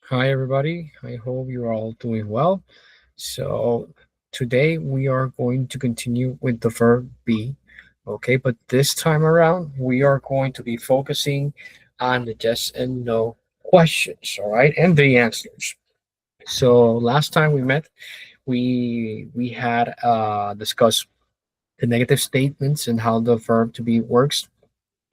Hi, everybody. I hope you're all doing well. So, today we are going to continue with the verb be. Okay, but this time around, we are going to be focusing on the yes and no questions, all right, and the answers. So, last time we met, we had discussed the negative statements and how the verb to be works,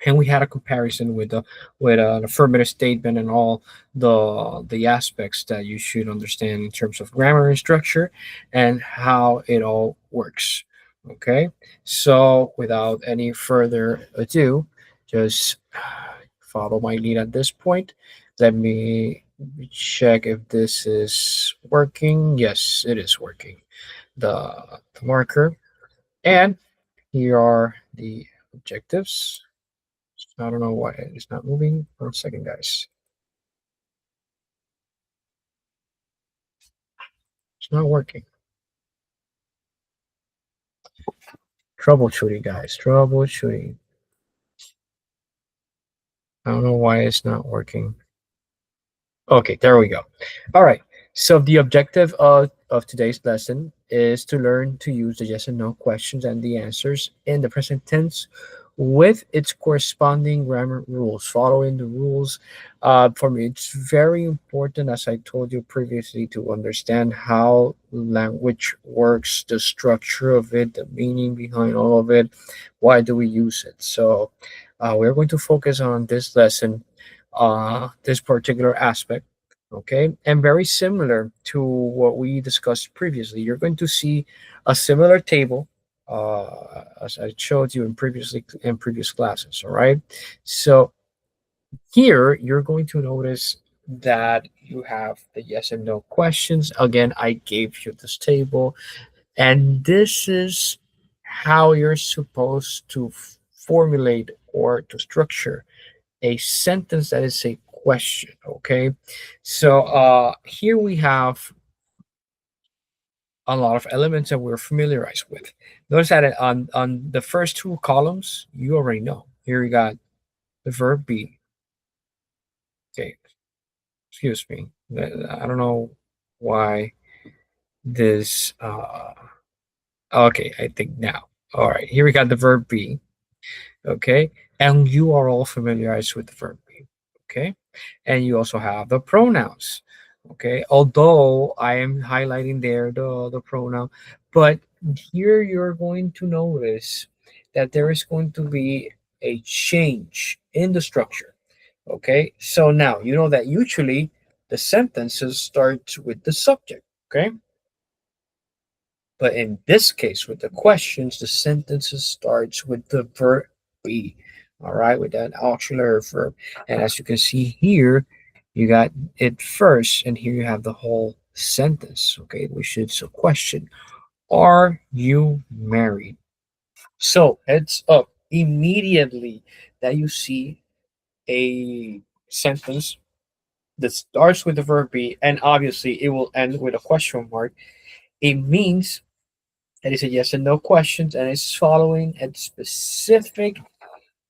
and we had a comparison with an affirmative statement and all the aspects that you should understand in terms of grammar and structure and how it all works. Okay, so without any further ado, just follow my lead at this point. Let me check if this is working. Yes, it is working. The marker, and here are the objectives. I don't know why it's not moving. 1 second, guys. It's not working. Troubleshooting, guys. Troubleshooting. I don't know why it's not working. Okay, there we go. All right. So the objective of today's lesson is to learn to use the yes and no questions and the answers in the present tense with its corresponding grammar rules. Following the rules, for me, it's very important, as I told you previously, to understand how language works, the structure of it, the meaning behind all of it. Why do we use it? So, we're going to focus on this lesson, this particular aspect. Okay, and very similar to what we discussed previously, you're going to see a similar table as I showed you in previous classes. All right, so here you're going to notice that you have the yes and no questions. Again, I gave you this table, and this is how you're supposed to formulate or to structure a sentence that is a question. Okay, so here we have a lot of elements that we're familiarized with. Notice that on the first two columns, you already know. Here we got the verb be. Okay, excuse me. I don't know why this. Okay, I think now. All right, here we got the verb be. Okay, and you are all familiarized with the verb be. Okay, and you also have the pronouns. Okay, although I am highlighting there the pronoun, but here you're going to notice that there is going to be a change in the structure. Okay, so now you know that usually the sentences start with the subject. Okay, but in this case, with the questions, the sentences starts with the verb be. All right, with that auxiliary verb. And as you can see here, you got it first, and here you have the whole sentence. Okay, which is a question. Are you married? So heads up immediately that you see a sentence that starts with the verb be, and obviously it will end with a question mark. It means that is a yes and no questions, and it's following a specific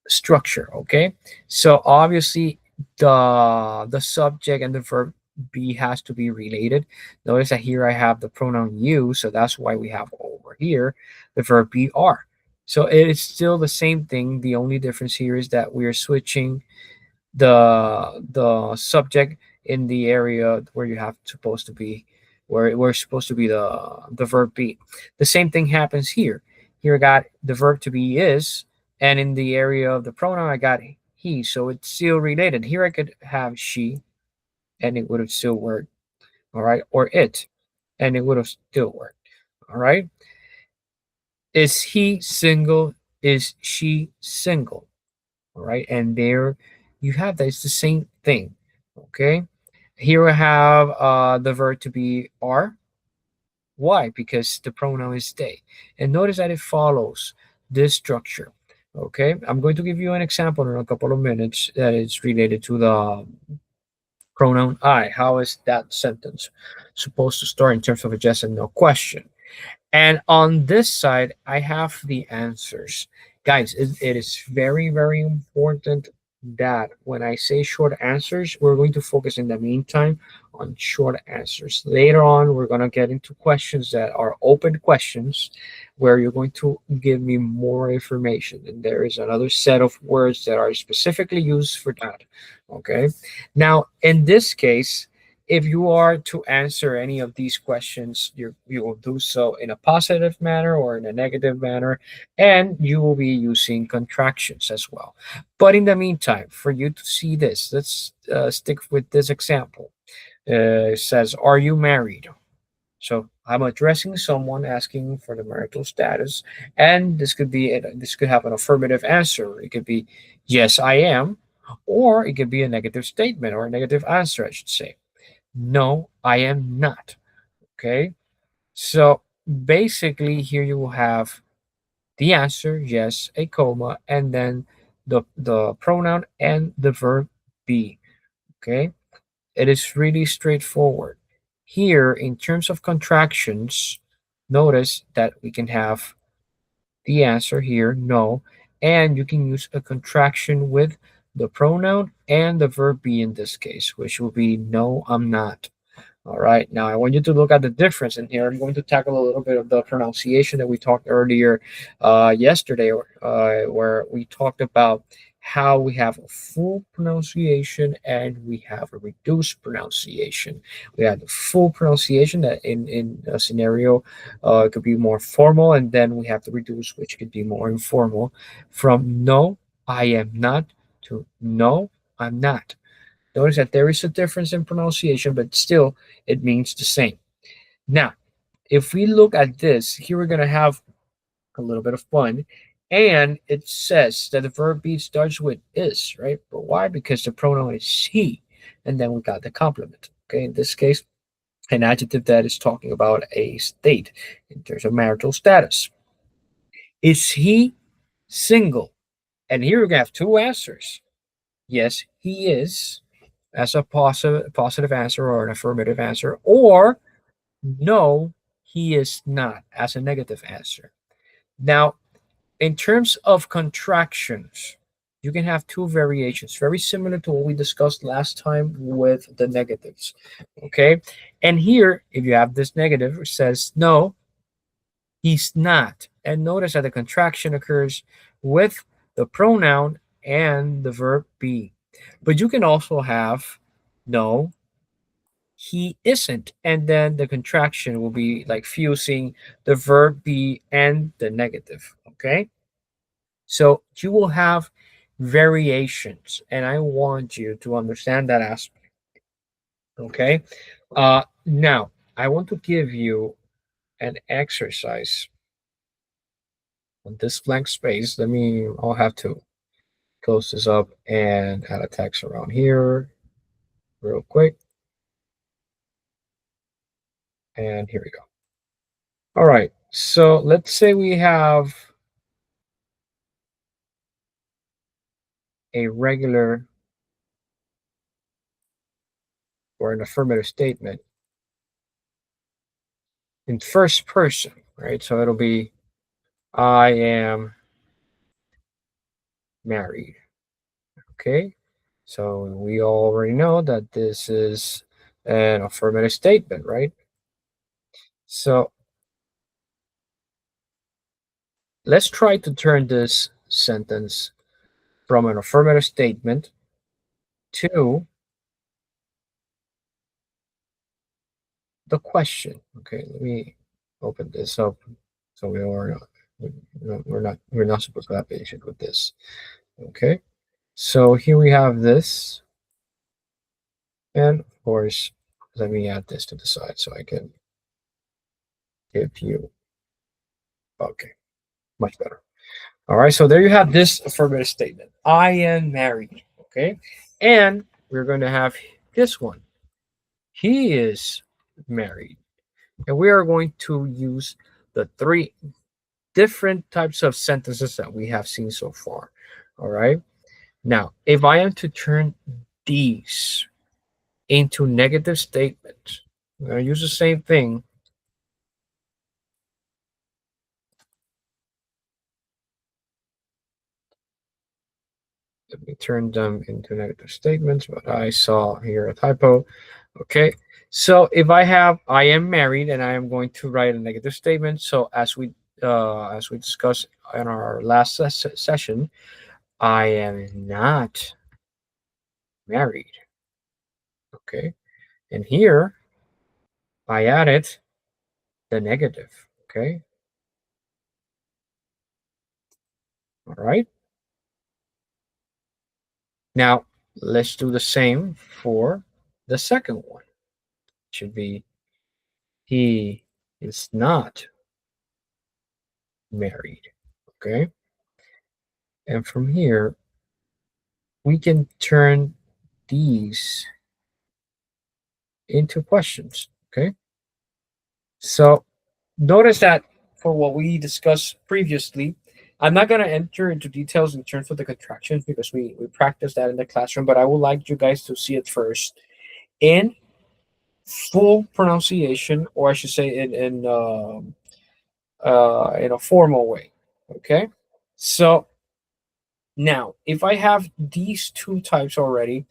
structure. Okay, so obviously the subject and the verb be has to be related. Notice that here I have the pronoun you, so that's why we have over here the verb be are. So it is still the same thing. The only difference here is that we are switching the subject in the area where you have supposed to be, where we're supposed to be the verb be. The same thing happens here. Here I got the verb to be is, and in the area of the pronoun I got he, so it's still related. Here I could have she, and it would have still worked. All right, or it, and it would have still worked. All right, is he single? Is she single? All right, and there you have that. It's the same thing. Okay, here we have the verb to be are. Why? Because the pronoun is they. And notice that it follows this structure. Okay, I'm going to give you an example in a couple of minutes that is related to the pronoun I. How is that sentence supposed to start in terms of a yes and no question? And on this side, I have the answers. Guys, it is very, very important that when I say short answers, we're going to focus in the meantime on short answers. Later on, we're going to get into questions that are open questions where you're going to give me more information. And there is another set of words that are specifically used for that. Okay. Now, in this case, if you are to answer any of these questions, you will do so in a positive manner or in a negative manner, and you will be using contractions as well. But in the meantime, for you to see this, let's stick with this example. It says, "Are you married?" So I'm addressing someone asking for the marital status, and this could have an affirmative answer. It could be yes, I am, or it could be a negative statement or a negative answer, I should say. No, I am not. Okay. So basically, here you will have the answer, yes, a comma, and then the pronoun and the verb be. Okay. It is really straightforward. Here, in terms of contractions, notice that we can have the answer here, no, and you can use a contraction with the pronoun and the verb be in this case, which will be no, I'm not. All right, now I want you to look at the difference in here. I'm going to tackle a little bit of the pronunciation that we talked earlier yesterday, where we talked about how we have a full pronunciation and we have a reduced pronunciation. We have the full pronunciation that in a scenario could be more formal, and then we have the reduced, which could be more informal, from no, I am not to no, I'm not. Notice that there is a difference in pronunciation, but still it means the same. Now, if we look at this, here we're going to have a little bit of fun. And it says that the verb be starts with is, right? But why? Because the pronoun is he. And then we got the complement. Okay, in this case, an adjective that is talking about a state in terms of marital status. Is he single? And here we're going to have two answers. Yes, he is, as a positive answer or an affirmative answer, or no, he is not, as a negative answer. Now, in terms of contractions, you can have two variations, very similar to what we discussed last time with the negatives. Okay. And here, if you have this negative, it says, no, he's not. And notice that the contraction occurs with the pronoun and the verb be. But you can also have, no, he isn't. And then the contraction will be like fusing the verb be and the negative. Okay. So you will have variations. And I want you to understand that aspect. Okay. Now, I want to give you an exercise on this blank space. I'll have to close this up and add a text around here real quick. And here we go. All right. So let's say we have a regular or an affirmative statement in first person, right? So it'll be, I am married. Okay. So we already know that this is an affirmative statement, right? So let's try to turn this sentence from an affirmative statement to the question. Okay, let me open this up so we're not supposed to have patient with this. Okay, so here we have this, and of course, let me add this to the side so I can give you. Okay, much better. All right, so there you have this affirmative statement. I am married. Okay, and we're going to have this one. He is married, and we are going to use the three different types of sentences that we have seen so far. All right. Now, if I am to turn these into negative statements, I'm going to use the same thing. Let me turn them into negative statements, but I saw here a typo. Okay. So if I have I am married and I am going to write a negative statement. So as we discussed in our last session, I am not married. Okay. And here I added the negative. Okay. All right. Now let's do the same for the second one. It should be he is not married. Okay. And from here, we can turn these into questions. Okay. So notice that for what we discussed previously, I'm not going to enter into details in terms of the contractions because we practiced that in the classroom, but I would like you guys to see it first in full pronunciation, or I should say in a formal way. Okay. So now, if I have these two types already,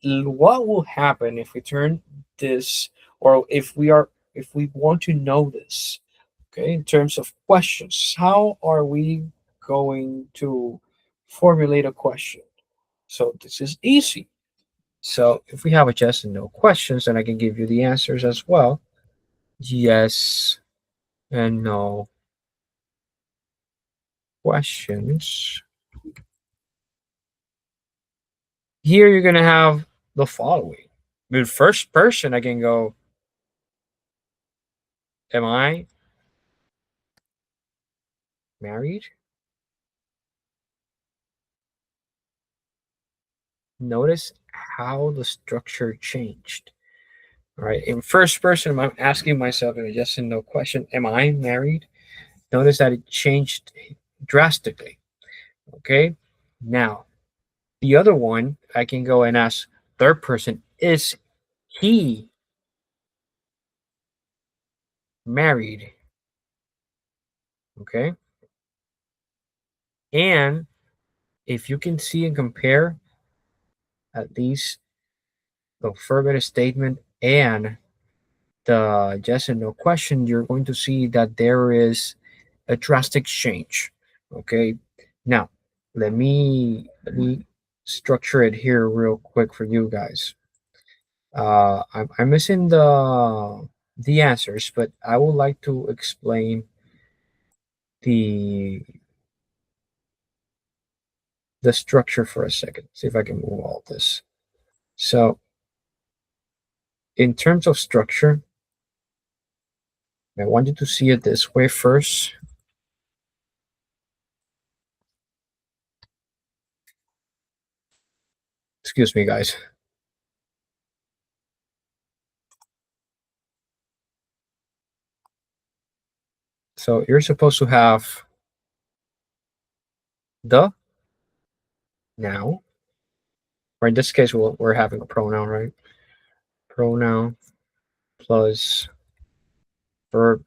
what will happen if we turn this, or if we want to know this, okay, in terms of questions, how are we going to formulate a question? So this is easy. So if we have a yes and no questions, then I can give you the answers as well. Yes and no questions. Here you're going to have the following. In first person, I can go, am I married? Notice how the structure changed. All right. In first person, I'm asking myself in a yes and no question, am I married? Notice that it changed drastically. Okay. Now, the other one, I can go and ask third person, is he married? Okay. And if you can see and compare at least the affirmative statement and the yes and no question, you're going to see that there is a drastic change. Okay. Now, let me structure it here real quick for you guys. I'm missing the answers, but I would like to explain the the structure for a second. See if I can move all this. So, in terms of structure, I want you to see it this way first. Excuse me, guys. So you're supposed to have the noun, or in this case, we're having a pronoun, right? Pronoun plus verb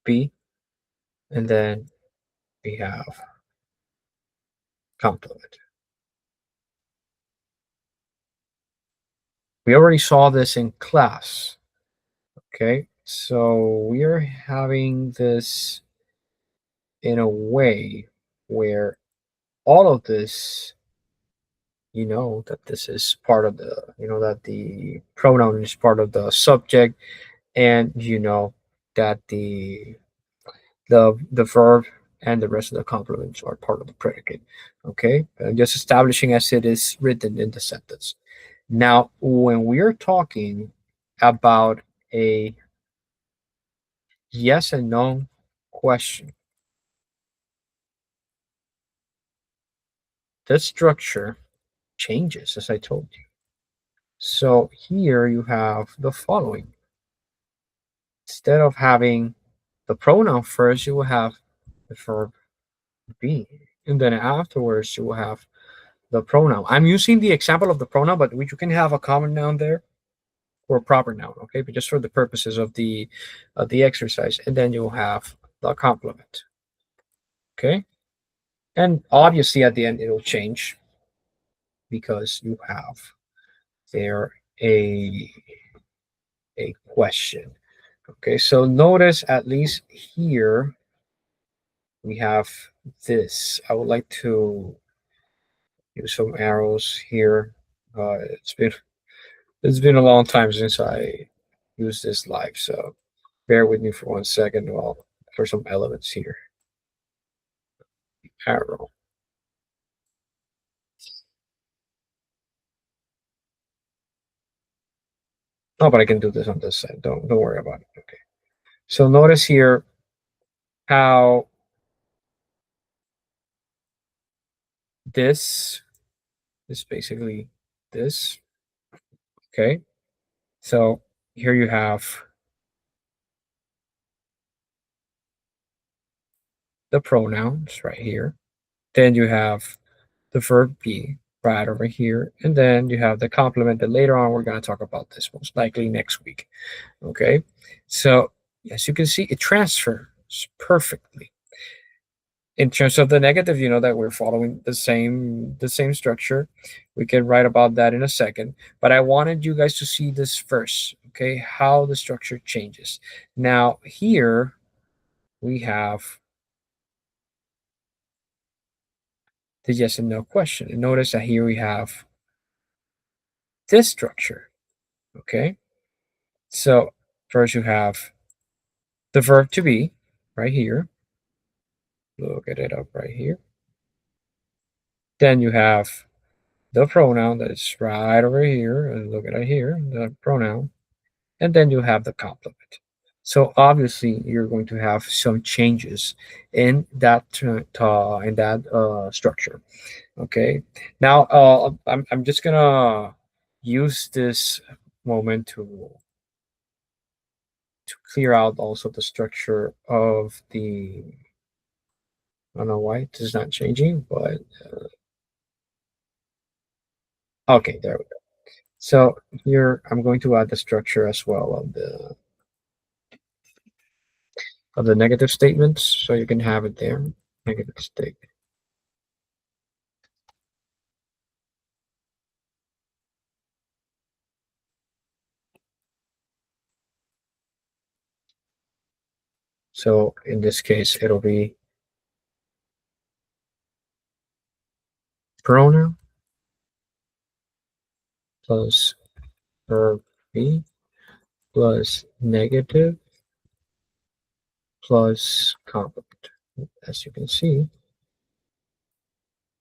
be, and then we have complement. We already saw this in class. Okay, so we are having this in a way where all of this, you know, that this is part of the, you know, that the pronoun is part of the subject, and you know that the verb and the rest of the complements are part of the predicate. Okay, just establishing as it is written in the sentence. Now, when we are talking about a yes and no question, the structure changes, as I told you. So here you have the following. Instead of having the pronoun first, you will have the verb be. And then afterwards, you will have the pronoun. I'm using the example of the pronoun, but you can have a common noun there or a proper noun, okay? But just for the purposes of the exercise. And then you'll have the complement, okay? And obviously at the end, it'll change. because you have there a a question. Okay, so notice at least here we have this. I would like to use some arrows here. It's been a long time since I used this live, so bear with me for 1 second while for some elements here. Arrow. Oh, but I can do this on this side. Don't worry about it. Okay. So notice here how this is basically this. Okay. So here you have the pronouns right here. Then you have the verb be right over here. And then you have the complement that later on we're going to talk about this most likely next week. Okay. So as you can see, it transfers perfectly. In terms of the negative, you know that we're following the same structure. We can write about that in a second, but I wanted you guys to see this first, okay, how the structure changes. Now here we have the yes and no question, and notice that here we have this structure. Okay, so first you have the verb to be right here. Look at it up right here. Then you have the pronoun that is right over here, and look at it here, the pronoun. And then you have the complement. So obviously you're going to have some changes in that structure. Okay. Now I'm just gonna use this moment to clear out also the structure of the. I don't know why this is not changing, but okay, there we go. So here I'm going to add the structure as well of the negative statements, so you can have it there. Negative statement. So in this case, it'll be pronoun plus verb be plus negative plus complement. As you can see,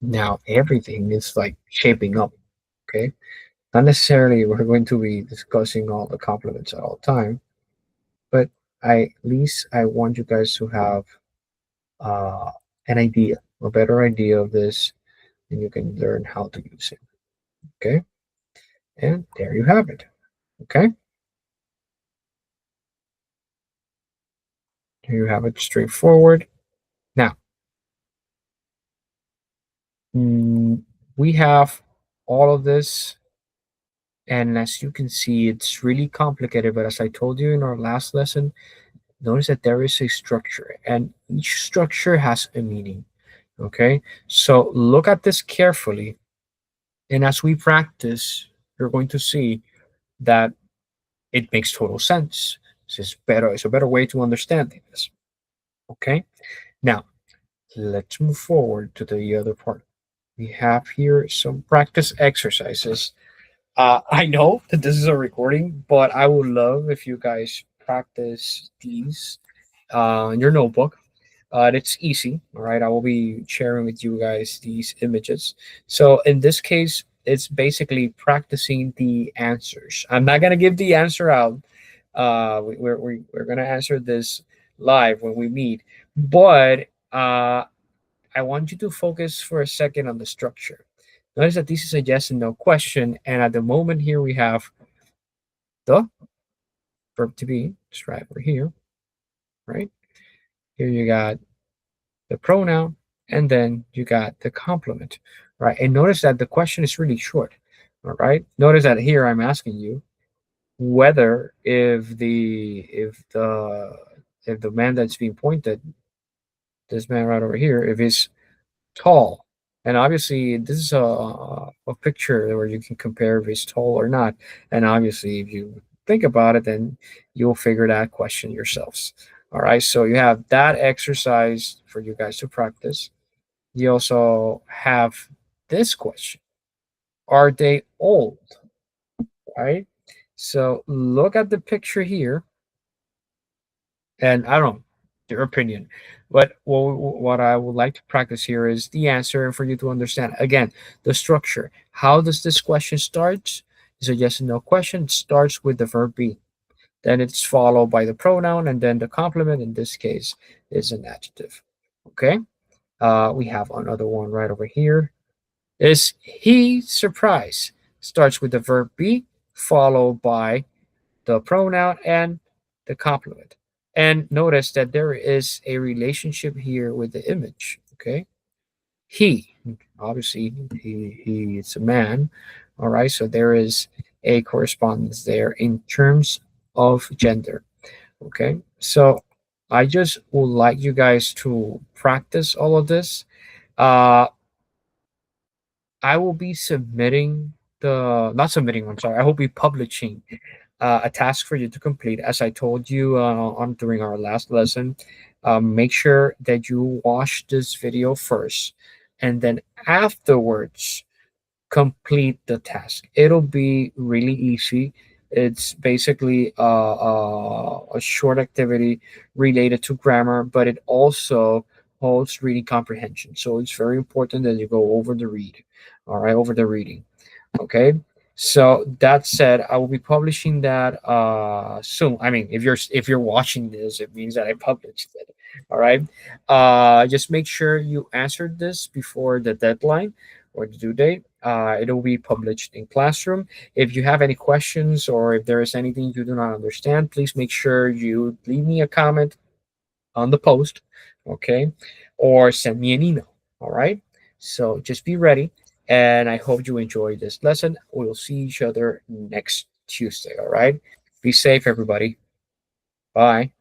now everything is like shaping up. Okay. Not necessarily we're going to be discussing all the complements at all time, but at least I want you guys to have uh, an idea, a better idea of this, and you can learn how to use it. Okay. And there you have it. Okay. Here you have it straightforward. Now, we have all of this, and as you can see, it's really complicated. But as I told you in our last lesson, notice that there is a structure, and each structure has a meaning. Okay, so look at this carefully, and as we practice, you're going to see that it makes total sense. This is better. It's a better way to understand this. Okay, now let's move forward to the other part. We have here some practice exercises. I know that this is a recording, but I would love if you guys practice these in your notebook. It's easy, all right? I will be sharing with you guys these images. So in this case, it's basically practicing the answers. I'm not gonna give the answer out. We're gonna answer this live when we meet, but I want you to focus for a second on the structure. Notice that this is a yes and no question, and at the moment here we have the verb to be, it's right over here, right? Here you got the pronoun, and then you got the complement, right? And notice that the question is really short, all right? Notice that here I'm asking you whether if the man that's being pointed, this man right over here, if he's tall, And obviously, this is a picture where you can compare if it's tall or not. And obviously, if you think about it, then you'll figure that question yourselves. All right. So you have that exercise for you guys to practice. You also have this question: are they old? Right. So look at the picture here, and I don't know your opinion, but what I would like to practice here is the answer and for you to understand again the structure. How does this question start? It's a yes and no question. It starts with the verb be, then it's followed by the pronoun, and then the complement in this case is an adjective. Okay. We have another one right over here. Is he surprised? Starts with the verb be followed by the pronoun and the complement. And notice that there is a relationship here with the image. Okay. He, obviously, he is a man. All right. So there is a correspondence there in terms of gender. Okay. So I just would like you guys to practice all of this. Uh, I will be submitting not submitting, I'm sorry, I will be publishing a task for you to complete. As I told you on during our last lesson, make sure that you watch this video first, and then afterwards complete the task. It'll be really easy. It's basically a short activity related to grammar, but it also holds reading comprehension. So it's very important that you go over the read, all right, over the reading. Okay. So that said, I will be publishing that soon. I mean, if you're watching this, it means that I published it. All right. Just make sure you answered this before the deadline or the due date. It will be published in Classroom. If you have any questions or if there is anything you do not understand, please make sure you leave me a comment on the post, okay, or send me an email. All right. So just be ready, and I hope you enjoy this lesson. We'll see each other next Tuesday. All right. Be safe, everybody. Bye.